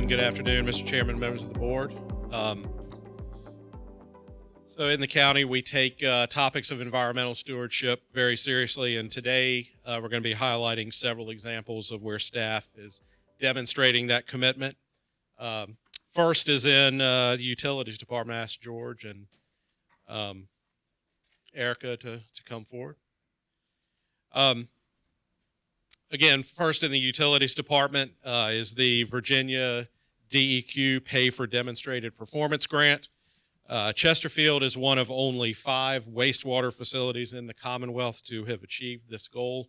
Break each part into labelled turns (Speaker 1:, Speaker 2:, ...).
Speaker 1: and good afternoon, Mr. Chairman, members of the board. So in the county, we take topics of environmental stewardship very seriously, and today we're going to be highlighting several examples of where staff is demonstrating that commitment. First is in the Utilities Department. I asked George and Erica to come forward. Again, first in the Utilities Department is the Virginia DEQ Pay for Demonstrated Performance Grant. Chesterfield is one of only 5 wastewater facilities in the Commonwealth to have achieved this goal.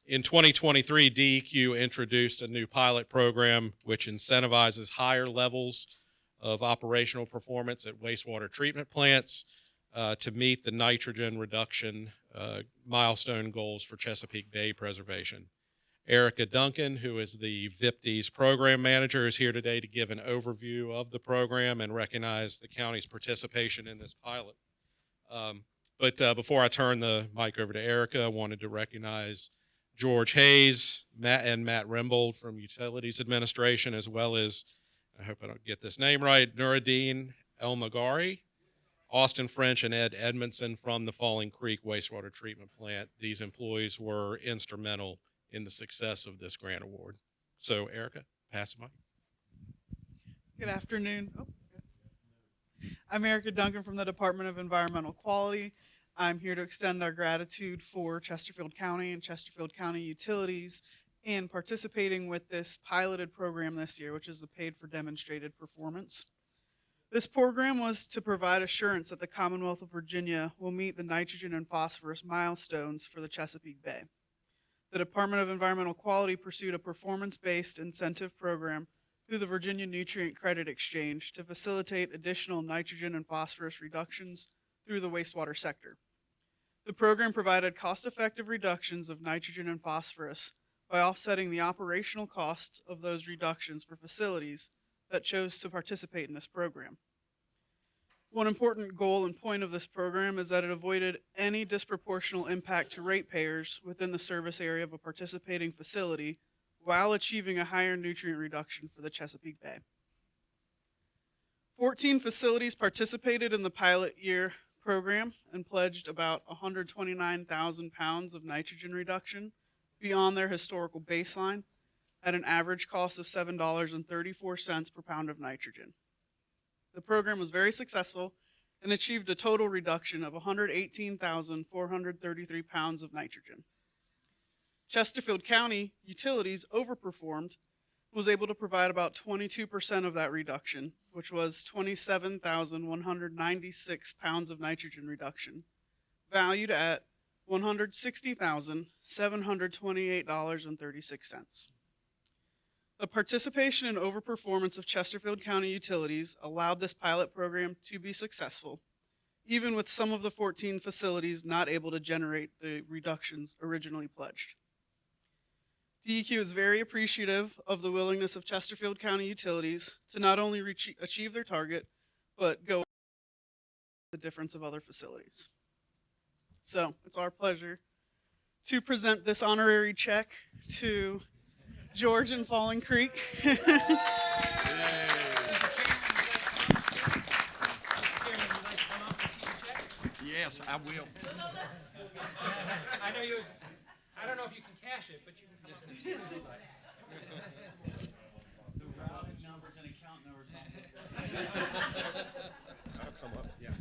Speaker 1: In 2023, DEQ introduced a new pilot program which incentivizes higher levels of operational performance at wastewater treatment plants to meet the nitrogen reduction milestone goals for Chesapeake Bay preservation. Erica Duncan, who is the VIPD's program manager, is here today to give an overview of the program and recognize the county's participation in this pilot. But before I turn the mic over to Erica, I wanted to recognize George Hayes, Matt Rimbold from Utilities Administration, as well as, I hope I don't get this name right, Nuruddin El-Magari, Austin French, and Ed Edmondson from the Falling Creek Wastewater Treatment Plant. These employees were instrumental in the success of this grant award. So, Erica, pass the mic.
Speaker 2: Good afternoon. I'm Erica Duncan from the Department of Environmental Quality. I'm here to extend our gratitude for Chesterfield County and Chesterfield County Utilities in participating with this piloted program this year, which is the Paid for Demonstrated Performance. This program was to provide assurance that the Commonwealth of Virginia will meet the nitrogen and phosphorus milestones for the Chesapeake Bay. The Department of Environmental Quality pursued a performance-based incentive program through the Virginia Nutrient Credit Exchange to facilitate additional nitrogen and phosphorus reductions through the wastewater sector. The program provided cost-effective reductions of nitrogen and phosphorus by offsetting the operational costs of those reductions for facilities that chose to participate in this program. One important goal and point of this program is that it avoided any disproportional impact to ratepayers within the service area of a participating facility while achieving a higher nutrient reduction for the Chesapeake Bay. 14 facilities participated in the pilot year program and pledged about 129,000 pounds of nitrogen reduction beyond their historical baseline at an average cost of $7.34 per pound of nitrogen. The program was very successful and achieved a total reduction of 118,433 pounds of nitrogen. Chesterfield County Utilities overperformed, was able to provide about 22% of that reduction, which was 27,196 pounds of nitrogen reduction, valued at $160,728.36. The participation and overperformance of Chesterfield County Utilities allowed this pilot program to be successful, even with some of the 14 facilities not able to generate the reductions originally pledged. DEQ is very appreciative of the willingness of Chesterfield County Utilities to not only achieve their target, but go the difference of other facilities. So it's our pleasure to present this honorary check to George and Falling Creek.
Speaker 3: Yes, I will.
Speaker 4: I know you. I don't know if you can cash it, but you can come up and see it.
Speaker 3: The routing numbers and account numbers.
Speaker 5: I'll come up, yeah.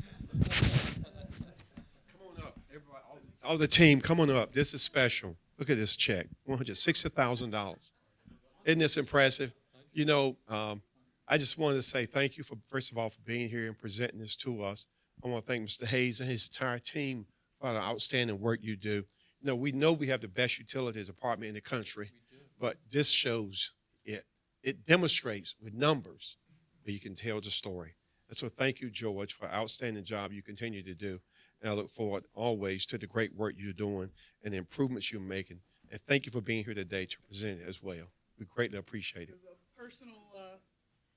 Speaker 5: Come on up, everybody. All the team, come on up. This is special. Look at this check, $160,000. Isn't this impressive? You know, I just wanted to say thank you for, first of all, for being here and presenting this to us. I want to thank Mr. Hayes and his entire team for the outstanding work you do. You know we have the best utility department in the country, but this shows it. It demonstrates with numbers that you can tell the story. And so thank you, George, for an outstanding job you continue to do. And I look forward always to the great work you're doing and the improvements you're making. And thank you for being here today to present it as well. We greatly appreciate it.
Speaker 2: As a personal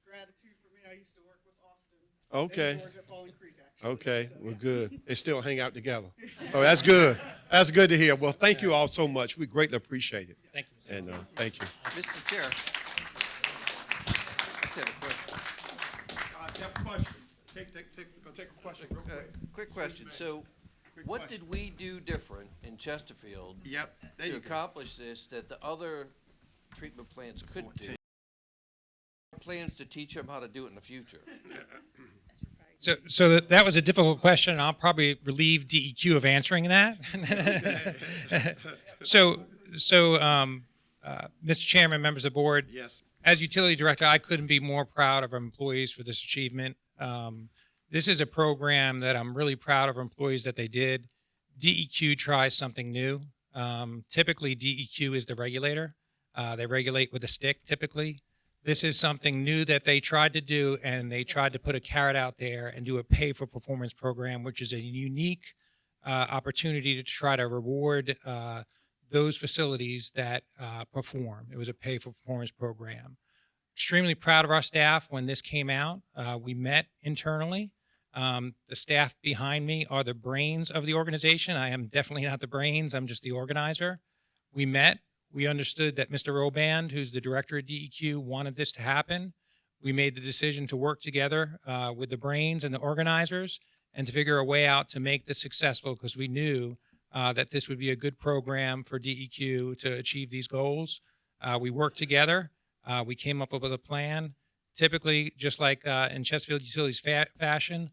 Speaker 2: gratitude for me, I used to work with Austin
Speaker 5: Okay.
Speaker 2: and George at Falling Creek, actually.
Speaker 5: Okay,
Speaker 2: So,
Speaker 5: well,
Speaker 2: yeah.
Speaker 5: good. They still hang out together. Oh, that's good. That's good to hear. Well, thank you all so much. We greatly appreciate it.
Speaker 4: Thank you.
Speaker 5: And thank you.
Speaker 3: Mr. Chair.
Speaker 5: You have a question? Take a question real quick.
Speaker 6: Quick question. So,
Speaker 5: Quick
Speaker 6: what
Speaker 5: question.
Speaker 6: did we do different in Chesterfield
Speaker 5: Yep, there
Speaker 6: to
Speaker 5: you go.
Speaker 6: accomplish this that the other treatment plants couldn't do? Plans to teach them how to do it in the future.
Speaker 4: So that was a difficult question. I'll probably relieve DEQ of answering that. Mr. Chairman, members of the board,
Speaker 5: Yes.
Speaker 4: as utility director, I couldn't be more proud of our employees for this achievement. This is a program that I'm really proud of our employees that they did. DEQ tries something new. Typically, DEQ is the regulator. They regulate with a stick, typically. This is something new that they tried to do, and they tried to put a carrot out there and do a pay-for-performance program, which is a unique opportunity to try to reward those facilities that perform. It was a pay-for-performance program. Extremely proud of our staff when this came out. We met internally. The staff behind me are the brains of the organization. I am definitely not the brains. I'm just the organizer. We met. We understood that Mr. Roband, who's the director of DEQ, wanted this to happen. We made the decision to work together with the brains and the organizers and to figure a way out to make this successful because we knew that this would be a good program for DEQ to achieve these goals. We worked together. We came up with a plan. Typically, just like in Chesterfield Utilities fashion,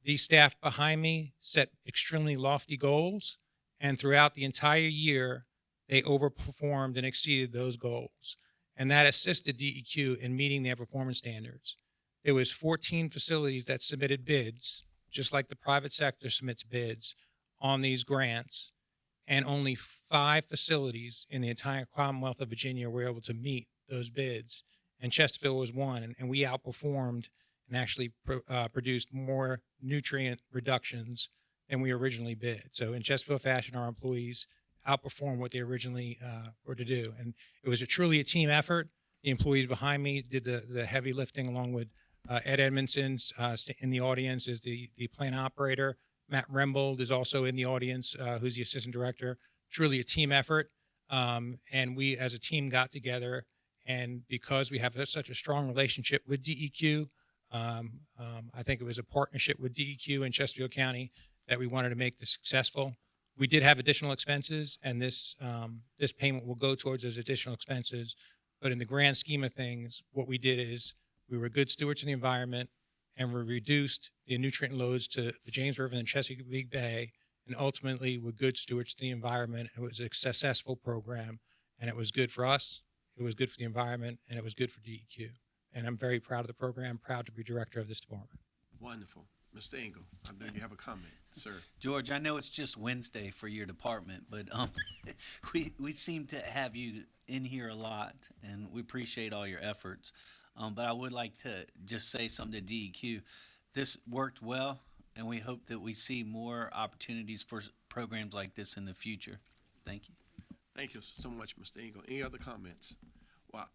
Speaker 4: these staff behind me set extremely lofty goals, and throughout the entire year, they overperformed and exceeded those goals. And that assisted DEQ in meeting their performance standards. There was 14 facilities that submitted bids, just like the private sector submits bids on these grants, and only 5 facilities in the entire Commonwealth of Virginia were able to meet those bids. And Chesterfield was one, and we outperformed and actually produced more nutrient reductions than we originally bid. So in Chesterfield fashion, our employees outperformed what they originally were to do. And it was truly a team effort. The employees behind me did the heavy lifting along with Ed Edmondson in the audience is the plant operator. Matt Rembold is also in the audience, who's the assistant director. Truly a team effort. And we as a team got together, and because we have such a strong relationship with DEQ, I think it was a partnership with DEQ and Chesterfield County that we wanted to make this successful. We did have additional expenses, and this payment will go towards those additional expenses. But in the grand scheme of things, what we did is we were good stewards of the environment, and we reduced the nutrient loads to the James River and Chesapeake Bay, and ultimately we're good stewards of the environment. It was a successful program, and it was good for us, it was good for the environment, and it was good for DEQ. And I'm very proud of the program, proud to be director of this department.
Speaker 5: Wonderful. Mr. Engel, I know you have a comment, sir.
Speaker 7: George, I know it's just Wednesday for your department, but we seem to have you in here a lot, and we appreciate all your efforts. But I would like to just say something to DEQ. This worked well, and we hope that we see more opportunities for programs like this in the future. Thank you.
Speaker 5: Thank you so much, Mr. Engel. Any other comments? Well,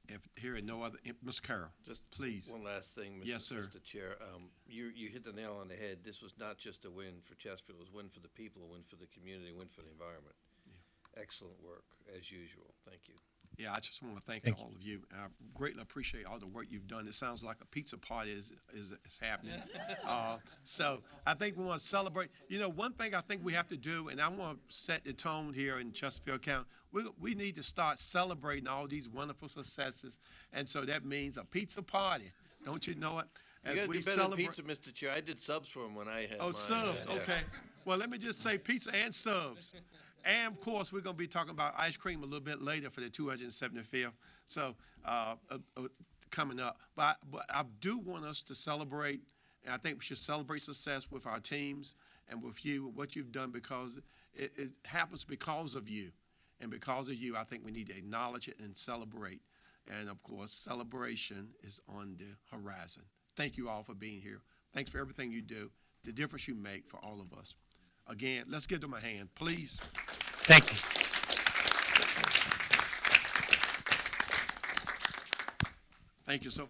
Speaker 5: if here are no other, Mr. Carroll,
Speaker 6: Just
Speaker 5: please.
Speaker 6: one last thing, Mr.
Speaker 5: Yes, sir.
Speaker 6: Mr. Chair. You hit the nail on the head. This was not just a win for Chesterfield. It was a win for the people, a win for the community, a win for the environment. Yeah. Excellent work, as usual. Thank you.
Speaker 5: Yeah, I just want to thank
Speaker 4: Thank
Speaker 5: all of you. I greatly appreciate all the work you've done. It sounds like a pizza party is happening. So I think we want to celebrate. You know, one thing I think we have to do, and I want to set the tone here in Chesterfield County, we need to start celebrating all these wonderful successes. And so that means a pizza party. Don't you know it?
Speaker 6: You got to do better than pizza, Mr. Chair. I did subs for him when I had
Speaker 5: Oh,
Speaker 6: mine.
Speaker 5: subs,
Speaker 6: Yeah.
Speaker 5: okay. Well, let me just say pizza and subs. And, of course, we're going to be talking about ice cream a little bit later for the 275th. So, coming up. But I do want us to celebrate, and I think we should celebrate success with our teams and with you, what you've done, because it happens because of you. And because of you, I think we need to acknowledge it and celebrate. And, of course, celebration is on the horizon. Thank you all for being here. Thanks for everything you do, the difference you make for all of us. Again, let's give them a hand, please.
Speaker 4: Thank you.
Speaker 5: Thank you so.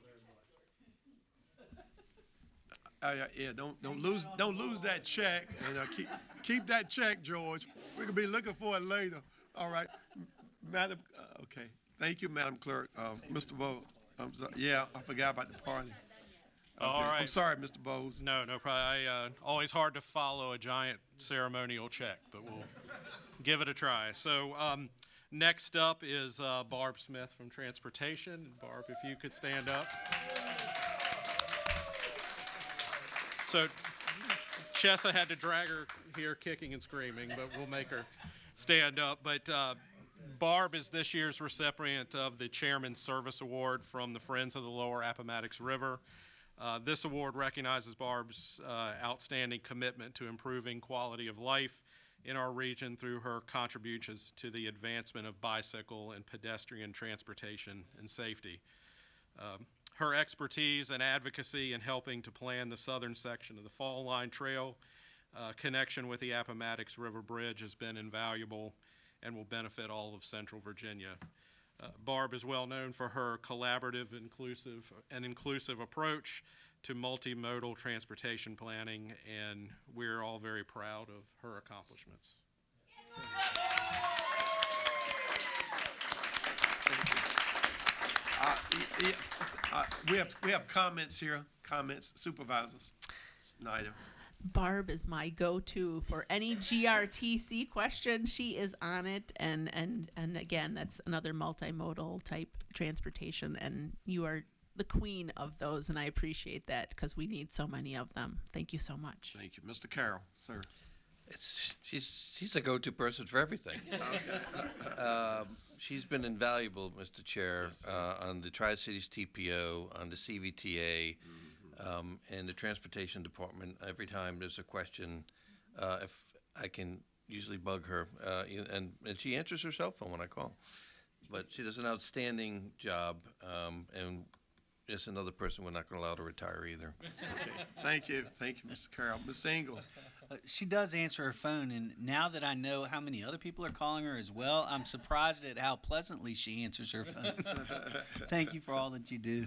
Speaker 5: Yeah, don't lose that check, and keep that check, George. We could be looking for it later. All right, Madam. Okay, thank you, Madam Clerk. Mr. Vogt. Yeah, I forgot about the party.
Speaker 1: All
Speaker 5: I'm
Speaker 1: right.
Speaker 5: sorry, Mr. Bowes.
Speaker 1: No, no problem. Always hard to follow a giant ceremonial check, but we'll give it a try. So next up is Barb Smith from Transportation. Barb, if you could stand up. So Chessa had to drag her here kicking and screaming, but we'll make her stand up. But Barb is this year's recipient of the Chairman's Service Award from the Friends of the Lower Appomattox River. This award recognizes Barb's outstanding commitment to improving quality of life in our region through her contributions to the advancement of bicycle and pedestrian transportation and safety. Her expertise and advocacy in helping to plan the southern section of the Fall Line Trail connection with the Appomattox River Bridge has been invaluable and will benefit all of Central Virginia. Barb is well known for her collaborative, inclusive approach to multimodal transportation planning, and we're all very proud of her accomplishments.
Speaker 5: We have comments here. Comments, supervisors. Snyder.
Speaker 8: Barb is my go-to for any GRTC question. She is on it, and again, that's another multimodal type transportation, and you are the queen of those, and I appreciate that because we need so many of them. Thank you so much.
Speaker 5: Thank you, Mr. Carroll, sir.
Speaker 6: She's a go-to person for everything. She's been invaluable, Mr. Chair, on the Tri-Cities TPO, on the CVTA, and the Transportation Department. Every time there's a question, if I can usually bug her, and she answers her cell phone when I call. But she does an outstanding job, and just another person we're not going to allow to retire either.
Speaker 5: Okay. Thank you, Mr. Carroll. Ms. Engel.
Speaker 7: She does answer her phone, and now that I know how many other people are calling her as well, I'm surprised at how pleasantly she answers her phone. Thank you for all that you do.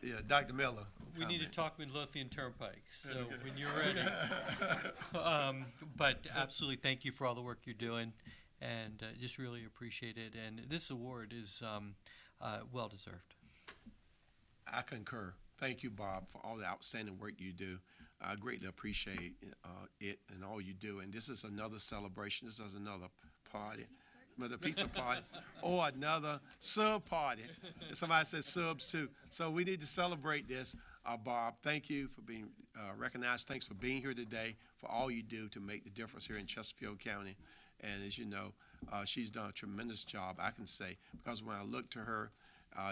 Speaker 5: Yeah, Dr. Miller.
Speaker 9: We need to talk Midlothian Turnpike, so when you're ready. But absolutely, thank you for all the work you're doing, and just really appreciate it. And this award is well-deserved.
Speaker 5: I concur. Thank you, Bob, for all the outstanding work you do. I greatly appreciate it and all you do. And this is another celebration. This is another party. Another pizza party, or another sub party. Somebody said subs too. So we need to celebrate this. Bob, thank you for being recognized. Thanks for being here today, for all you do to make the difference here in Chesterfield County. And as you know, she's done a tremendous job, I can say, because when I look to her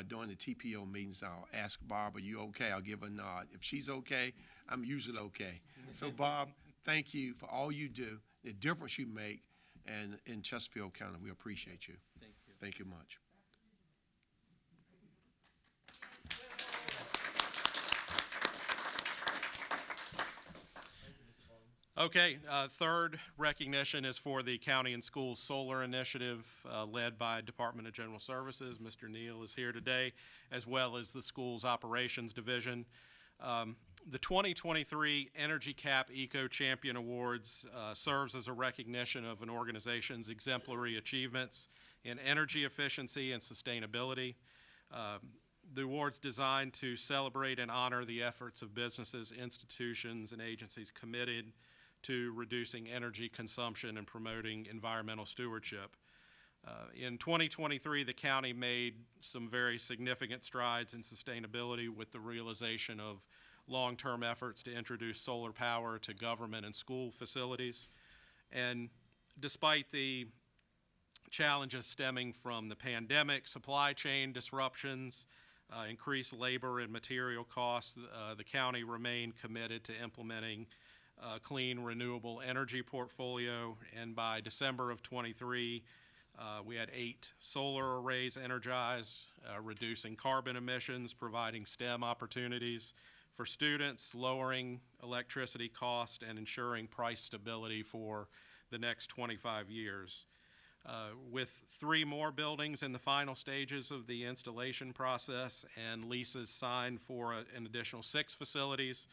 Speaker 5: during the TPO meetings, I'll ask Bob, are you okay? I'll give her a nod. If she's okay, I'm usually okay. So Bob, thank you for all you do, the difference you make. And in Chesterfield County, we appreciate you. Thank you. Thank you much.
Speaker 1: Okay, third recognition is for the County and Schools Solar Initiative led by Department of General Services. Mr. Neal is here today, as well as the Schools Operations Division. The 2023 Energy Cap Eco Champion Awards serves as a recognition of an organization's exemplary achievements in energy efficiency and sustainability. The award's designed to celebrate and honor the efforts of businesses, institutions, and agencies committed to reducing energy consumption and promoting environmental stewardship. In 2023, the county made some very significant strides in sustainability with the realization of long-term efforts to introduce solar power to government and school facilities. And despite the challenges stemming from the pandemic, supply chain disruptions, increased labor and material costs, the county remained committed to implementing a clean, renewable energy portfolio. And by December of '23, we had 8 solar arrays energized, reducing carbon emissions, providing STEM opportunities for students, lowering electricity cost, and ensuring price stability for the next 25 years. With 3 more buildings in the final stages of the installation process and leases signed for an additional 6 facilities,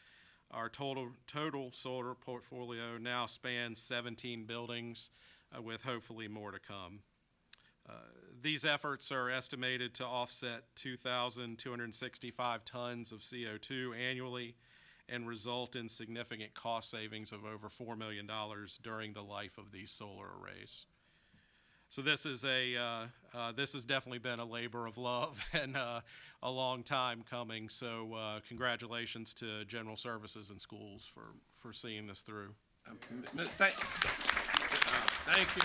Speaker 1: our total solar portfolio now spans 17 buildings, with hopefully more to come. These efforts are estimated to offset 2,265 tons of CO2 annually and result in significant cost savings of over $4 million during the life of these solar arrays. So this is this has definitely been a labor of love and a long time coming. So congratulations to General Services and Schools for seeing this through.
Speaker 5: Thank you.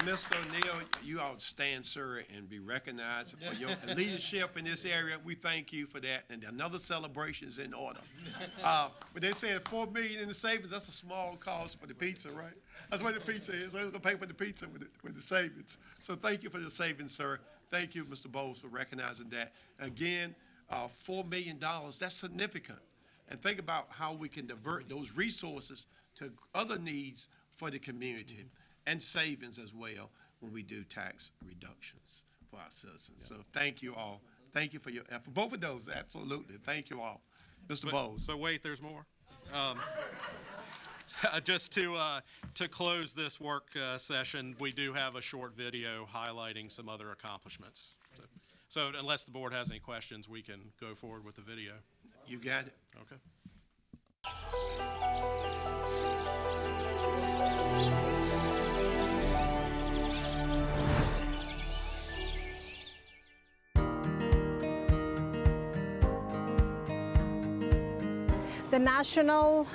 Speaker 5: Mr. O'Neill, you outstand, sir, and be recognized for your leadership in this area. We thank you for that. And another celebration is in order. But they said $4 million in the savings, that's a small cost for the pizza, right? That's what the pizza is. So it's going to pay for the pizza with the savings. So thank you for the savings, sir. Thank you, Mr. Bowles, for recognizing that. Again, $4 million, that's significant. And think about how we can divert those resources to other needs for the community and savings as well when we do tax reductions for our citizens. So thank you all. Thank you for your effort. Both of those, absolutely. Thank you all. Mr. Bowles.
Speaker 1: So wait, there's more. Just to close this work session, we do have a short video highlighting some other accomplishments. So unless the board has any questions, we can go forward with the video.
Speaker 5: You got it.
Speaker 1: Okay.
Speaker 10: The National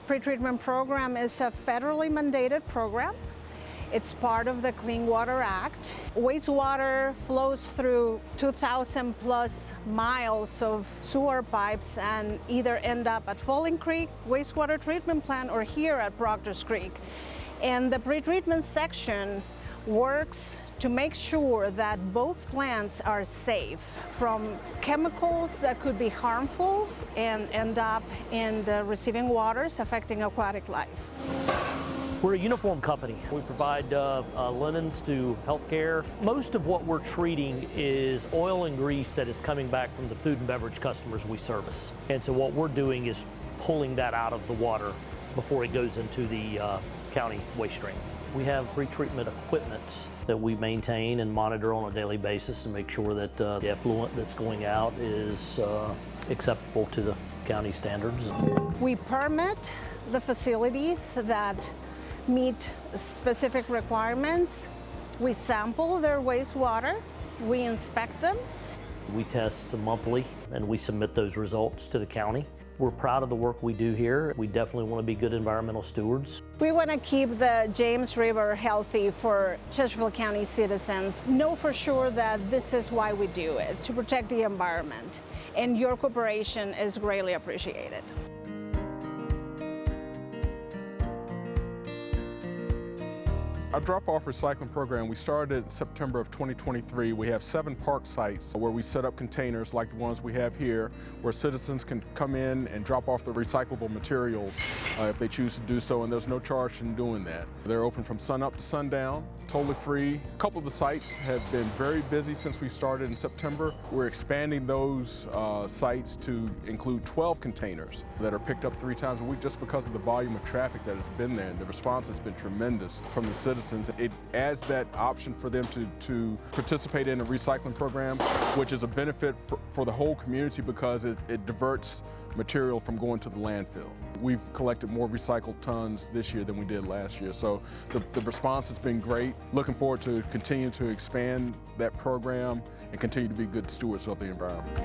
Speaker 10: Pretreatment Program is a federally mandated program. It's part of the Clean Water Act. Wastewater flows through 2,000 plus miles of sewer pipes and either end up at Falling Creek Wastewater Treatment Plant or here at Proctor's Creek. And the pretreatment section works to make sure that both plants are safe from chemicals that could be harmful and end up in the receiving waters affecting aquatic life.
Speaker 11: We're a uniform company. We provide linens to healthcare. Most of what we're treating is oil and grease that is coming back from the food and beverage customers we service. And so what we're doing is pulling that out of the water before it goes into the county waste stream. We have pretreatment equipment that we maintain and monitor on a daily basis and make sure that the effluent that's going out is acceptable to the county standards.
Speaker 10: We permit the facilities that meet specific requirements. We sample their wastewater, we inspect them.
Speaker 11: We test monthly and we submit those results to the county. We're proud of the work we do here. We definitely want to be good environmental stewards.
Speaker 10: We want to keep the James River healthy for Chesterfield County citizens. Know for sure that this is why we do it, to protect the environment. And your cooperation is greatly appreciated.
Speaker 12: Our drop-off recycling program, we started in September of 2023. We have 7 park sites where we set up containers like the ones we have here, where citizens can come in and drop off the recyclable materials if they choose to do so, and there's no charge in doing that. They're open from sun up to sundown, totally free. A couple of the sites have been very busy since we started in September. We're expanding those sites to include 12 containers that are picked up 3 times a week just because of the volume of traffic that has been there. And the response has been tremendous from the citizens. It adds that option for them to participate in a recycling program, which is a benefit for the whole community because it diverts material from going to the landfill. We've collected more recycled tons this year than we did last year, so the response has been great. Looking forward to continue to expand that program and continue to be good stewards of the environment.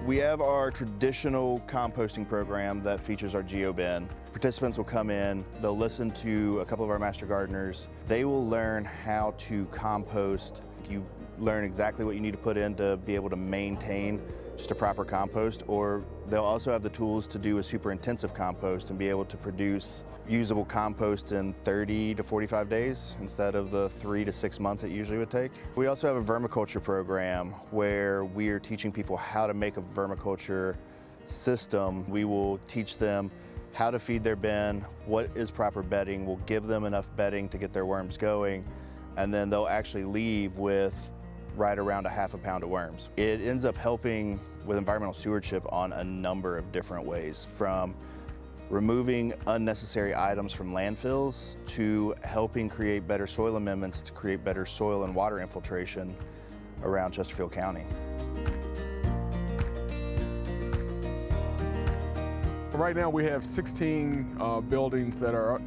Speaker 13: We have our traditional composting program that features our GeoBin. Participants will come in, they'll listen to a couple of our master gardeners. They will learn how to compost. You learn exactly what you need to put in to be able to maintain just a proper compost, or they'll also have the tools to do a super intensive compost and be able to produce usable compost in 30 to 45 days instead of the 3 to 6 months it usually would take. We also have a vermiculture program where we are teaching people how to make a vermiculture system. We will teach them how to feed their bin, what is proper bedding, we'll give them enough bedding to get their worms going, and then they'll actually leave with right around a half a pound of worms. It ends up helping with environmental stewardship on a number of different ways, from removing unnecessary items from landfills to helping create better soil amendments to create better soil and water infiltration around Chesterfield County.
Speaker 12: Right now we have 16 buildings that are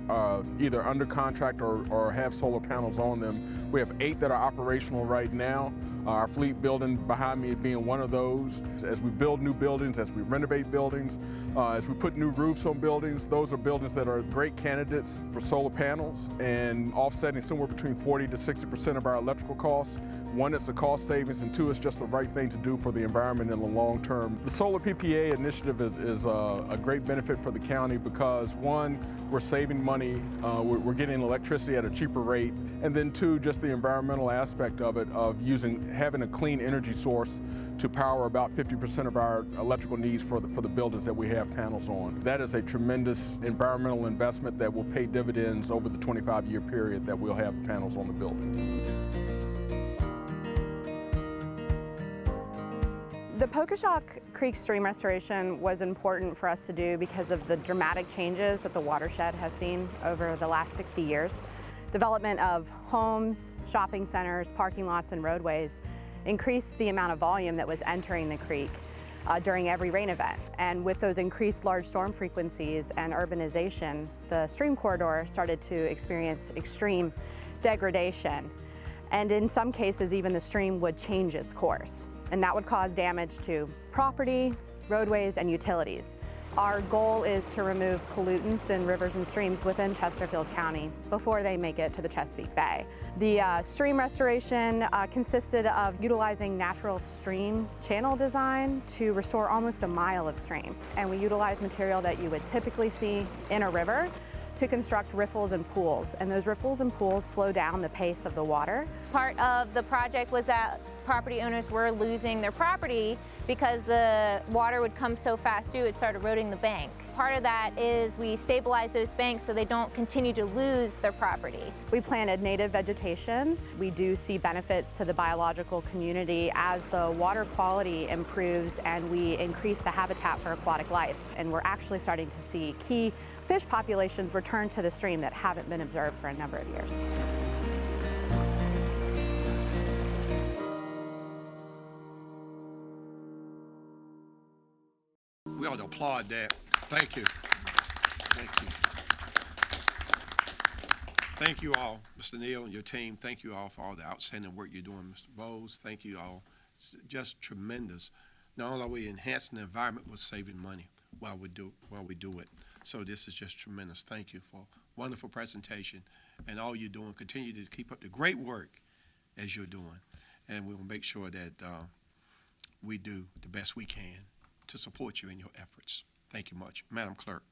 Speaker 12: either under contract or have solar panels on them. We have 8 that are operational right now. Our fleet building behind me being one of those. As we build new buildings, as we renovate buildings, as we put new roofs on buildings, those are buildings that are great candidates for solar panels and offsetting somewhere between 40 to 60% of our electrical costs. One, it's a cost savings, and two, it's just the right thing to do for the environment in the long term. The solar PPA initiative is a great benefit for the county because one, we're saving money, we're getting electricity at a cheaper rate, and then two, just the environmental aspect of it, of having a clean energy source to power about 50% of our electrical needs for the buildings that we have panels on. That is a tremendous environmental investment that will pay dividends over the 25-year period that we'll have panels on the building.
Speaker 14: The Pocoshock Creek stream restoration was important for us to do because of the dramatic changes that the watershed has seen over the last 60 years. Development of homes, shopping centers, parking lots, and roadways increased the amount of volume that was entering the creek during every rain event. And with those increased large storm frequencies and urbanization, the stream corridor started to experience extreme degradation. And in some cases, even the stream would change its course. And that would cause damage to property, roadways, and utilities. Our goal is to remove pollutants in rivers and streams within Chesterfield County before they make it to the Chesapeake Bay. The stream restoration consisted of utilizing natural stream channel design to restore almost a mile of stream. And we utilize material that you would typically see in a river to construct riffles and pools. And those riffles and pools slow down the pace of the water.
Speaker 15: Part of the project was that property owners were losing their property because the water would come so fast through, it started eroding the bank. Part of that is we stabilize those banks so they don't continue to lose their property.
Speaker 14: We planted native vegetation. We do see benefits to the biological community as the water quality improves and we increase the habitat for aquatic life. And we're actually starting to see key fish populations return to the stream that haven't been observed for a number of years.
Speaker 5: We ought to applaud that. Thank you. Thank you. Thank you all, Mr. Neal and your team. Thank you all for all the outstanding work you're doing, Mr. Bowles. Thank you all. It's just tremendous. Not only are we enhancing the environment, we're saving money while we do it. So this is just tremendous. Thank you for a wonderful presentation and all you're doing. Continue to keep up the great work as you're doing. And we will make sure that we do the best we can to support you in your efforts. Thank you much. Madam Clerk.